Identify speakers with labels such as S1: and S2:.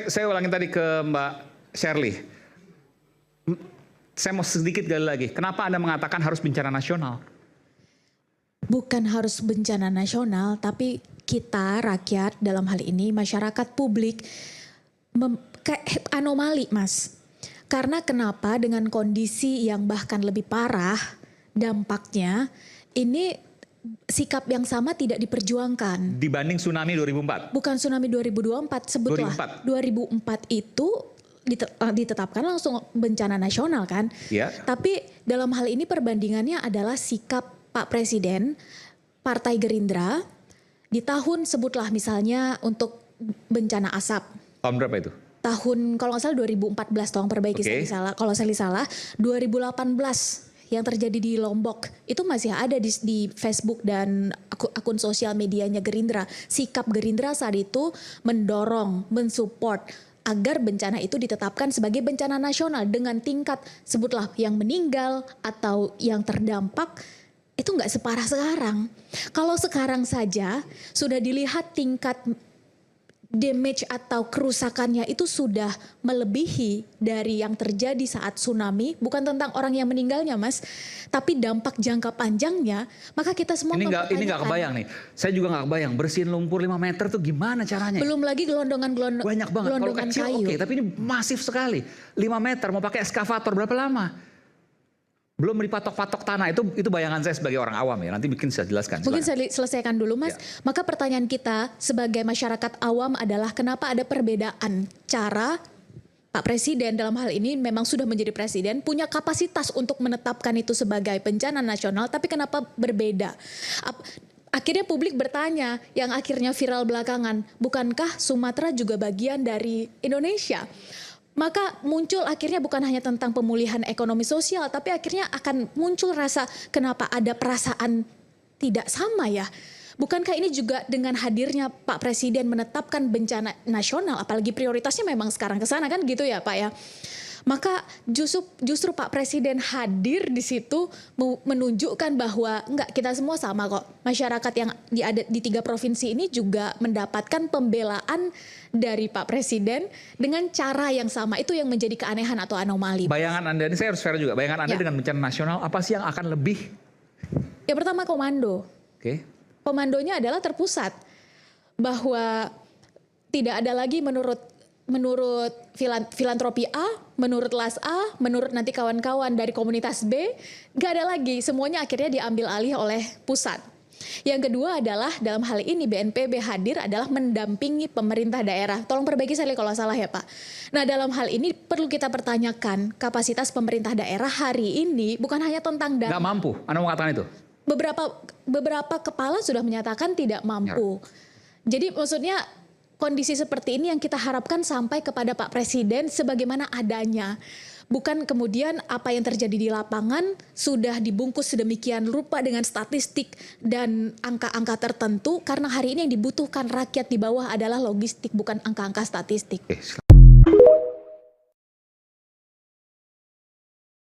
S1: saya ulangin tadi ke Mbak Shirley. Saya mau sedikit gali lagi. Kenapa Anda mengatakan harus bencana nasional?
S2: Bukan harus bencana nasional, tapi kita rakyat dalam hal ini masyarakat publik kayak anomali, Mas. Karena kenapa dengan kondisi yang bahkan lebih parah dampaknya ini sikap yang sama tidak diperjuangkan.
S1: Dibanding tsunami 2004?
S2: Bukan tsunami 2024, sebutlah 2004 itu ditetapkan langsung bencana nasional kan.
S1: Ya.
S2: Tapi dalam hal ini perbandingannya adalah sikap Pak Presiden, Partai Gerindra di tahun sebutlah misalnya untuk bencana asap.
S1: Tahun berapa itu?
S2: Tahun kalau nggak salah 2014, tolong perbaiki saya salah. Kalau saya salah, 2018 yang terjadi di Lombok itu masih ada di Facebook dan akun sosial medianya Gerindra. Sikap Gerindra saat itu mendorong, mensupport agar bencana itu ditetapkan sebagai bencana nasional dengan tingkat sebutlah yang meninggal atau yang terdampak itu nggak separah sekarang. Kalau sekarang saja sudah dilihat tingkat damage atau kerusakannya itu sudah melebihi dari yang terjadi saat tsunami. Bukan tentang orang yang meninggalnya, Mas, tapi dampak jangka panjangnya. Maka kita semua
S1: ini nggak kebayang nih. Saya juga nggak kebayang bersihin lumpur 5 meter tuh gimana caranya.
S2: Belum lagi gelondongan
S1: banyak banget. Kalau kecil
S2: kayu.
S1: Oke, tapi ini masif sekali. 5 meter mau pakai eskavator berapa lama? Belum dipatok-patok tanah, itu bayangan saya sebagai orang awam ya. Nanti bikin saya jelaskan.
S2: Mungkin saya selesaikan dulu, Mas. Ya. Maka pertanyaan kita sebagai masyarakat awam adalah kenapa ada perbedaan cara Pak Presiden dalam hal ini memang sudah menjadi presiden, punya kapasitas untuk menetapkan itu sebagai bencana nasional, tapi kenapa berbeda? Akhirnya publik bertanya, yang akhirnya viral belakangan, bukankah Sumatera juga bagian dari Indonesia? Maka muncul akhirnya bukan hanya tentang pemulihan ekonomi sosial, tapi akhirnya akan muncul rasa kenapa ada perasaan tidak sama ya. Bukankah ini juga dengan hadirnya Pak Presiden menetapkan bencana nasional, apalagi prioritasnya memang sekarang ke sana kan gitu ya Pak ya. Maka justru Pak Presiden hadir di situ menunjukkan bahwa enggak, kita semua sama kok. Masyarakat yang di 3 provinsi ini juga mendapatkan pembelaan dari Pak Presiden dengan cara yang sama. Itu yang menjadi keanehan atau anomali.
S1: Bayangan Anda, ini saya harus fair juga. Bayangan Anda dengan bencana nasional apa sih yang akan lebih?
S2: Yang pertama komando.
S1: Oke.
S2: Komandonya adalah terpusat. Bahwa tidak ada lagi menurut filantropi A, menurut LAS A, menurut nanti kawan-kawan dari komunitas B, gak ada lagi. Semuanya akhirnya diambil alih oleh pusat. Yang kedua adalah dalam hal ini BNPB hadir adalah mendampingi pemerintah daerah. Tolong perbaiki saya kalau salah ya Pak. Nah dalam hal ini perlu kita pertanyakan kapasitas pemerintah daerah hari ini bukan hanya tentang dana.
S1: Gak mampu, Anda mengatakan itu?
S2: Beberapa kepala sudah menyatakan tidak mampu. Jadi maksudnya kondisi seperti ini yang kita harapkan sampai kepada Pak Presiden sebagaimana adanya. Bukan kemudian apa yang terjadi di lapangan sudah dibungkus sedemikian rupa dengan statistik dan angka-angka tertentu. Karena hari ini yang dibutuhkan rakyat di bawah adalah logistik, bukan angka-angka statistik.